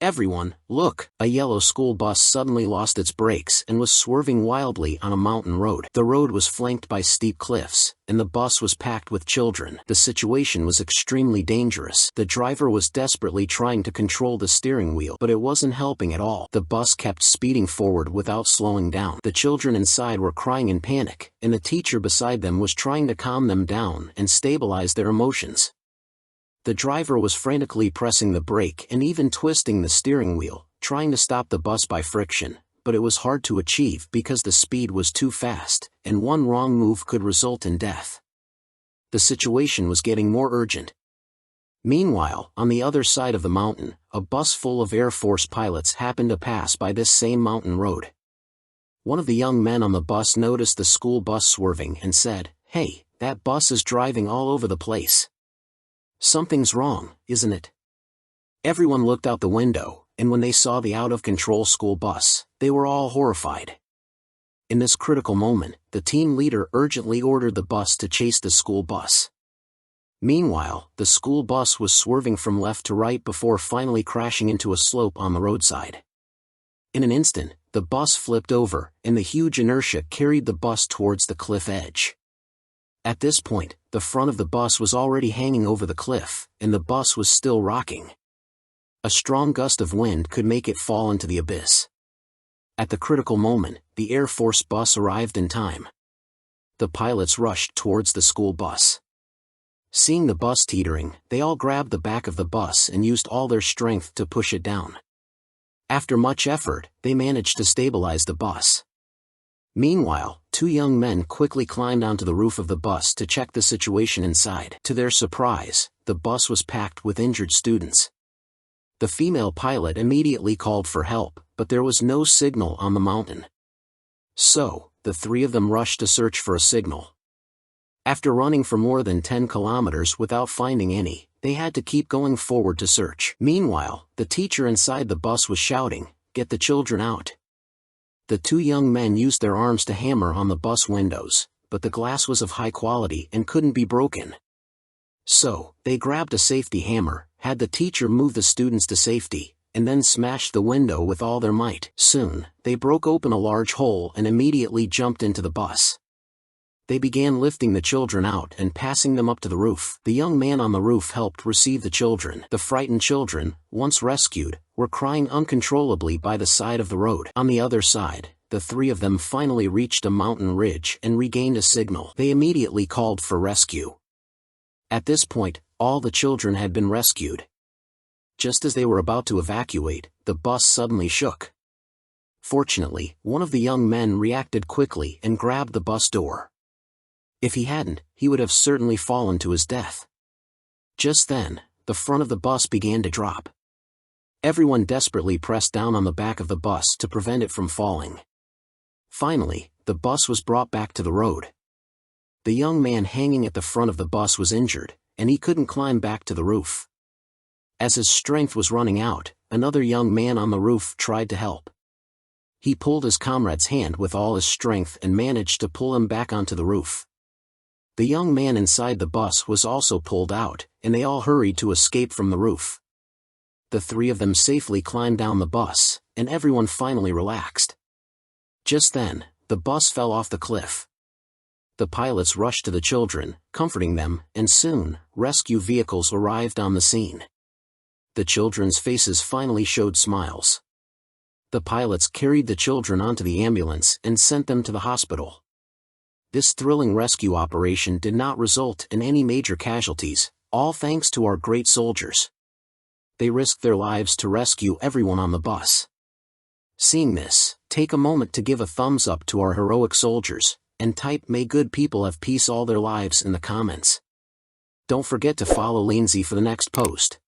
Everyone, look! A yellow school bus suddenly lost its brakes and was swerving wildly on a mountain road. The road was flanked by steep cliffs, and the bus was packed with children. The situation was extremely dangerous. The driver was desperately trying to control the steering wheel, but it wasn't helping at all. The bus kept speeding forward without slowing down. The children inside were crying in panic, and the teacher beside them was trying to calm them down and stabilize their emotions. The driver was frantically pressing the brake and even twisting the steering wheel, trying to stop the bus by friction, but it was hard to achieve because the speed was too fast, and one wrong move could result in death. The situation was getting more urgent. Meanwhile, on the other side of the mountain, a bus full of Air Force pilots happened to pass by this same mountain road. One of the young men on the bus noticed the school bus swerving and said, "Hey, that bus is driving all over the place. Something's wrong, isn't it?" Everyone looked out the window, and when they saw the out-of-control school bus, they were all horrified. In this critical moment, the team leader urgently ordered the bus to chase the school bus. Meanwhile, the school bus was swerving from left to right before finally crashing into a slope on the roadside. In an instant, the bus flipped over, and the huge inertia carried the bus towards the cliff edge. At this point, the front of the bus was already hanging over the cliff, and the bus was still rocking. A strong gust of wind could make it fall into the abyss. At the critical moment, the Air Force bus arrived in time. The pilots rushed towards the school bus. Seeing the bus teetering, they all grabbed the back of the bus and used all their strength to push it down. After much effort, they managed to stabilize the bus. Meanwhile, two young men quickly climbed onto the roof of the bus to check the situation inside. To their surprise, the bus was packed with injured students. The female pilot immediately called for help, but there was no signal on the mountain. So, the three of them rushed to search for a signal. After running for more than 10 kilometers without finding any, they had to keep going forward to search. Meanwhile, the teacher inside the bus was shouting, "Get the children out." The two young men used their arms to hammer on the bus windows, but the glass was of high quality and couldn't be broken. So, they grabbed a safety hammer, had the teacher move the students to safety, and then smashed the window with all their might. Soon, they broke open a large hole and immediately jumped into the bus. They began lifting the children out and passing them up to the roof. The young man on the roof helped receive the children. The frightened children, once rescued, were crying uncontrollably by the side of the road. On the other side, the three of them finally reached a mountain ridge and regained a signal. They immediately called for rescue. At this point, all the children had been rescued. Just as they were about to evacuate, the bus suddenly shook. Fortunately, one of the young men reacted quickly and grabbed the bus door. If he hadn't, he would have certainly fallen to his death. Just then, the front of the bus began to drop. Everyone desperately pressed down on the back of the bus to prevent it from falling. Finally, the bus was brought back to the road. The young man hanging at the front of the bus was injured, and he couldn't climb back to the roof. As his strength was running out, another young man on the roof tried to help. He pulled his comrade's hand with all his strength and managed to pull him back onto the roof. The young man inside the bus was also pulled out, and they all hurried to escape from the roof. The three of them safely climbed down the bus, and everyone finally relaxed. Just then, the bus fell off the cliff. The pilots rushed to the children, comforting them, and soon, rescue vehicles arrived on the scene. The children's faces finally showed smiles. The pilots carried the children onto the ambulance and sent them to the hospital. This thrilling rescue operation did not result in any major casualties, all thanks to our great soldiers. They risked their lives to rescue everyone on the bus. Seeing this, take a moment to give a thumbs up to our heroic soldiers, and type "May good people have peace all their lives" in the comments. Don't forget to follow Lindsay for the next post.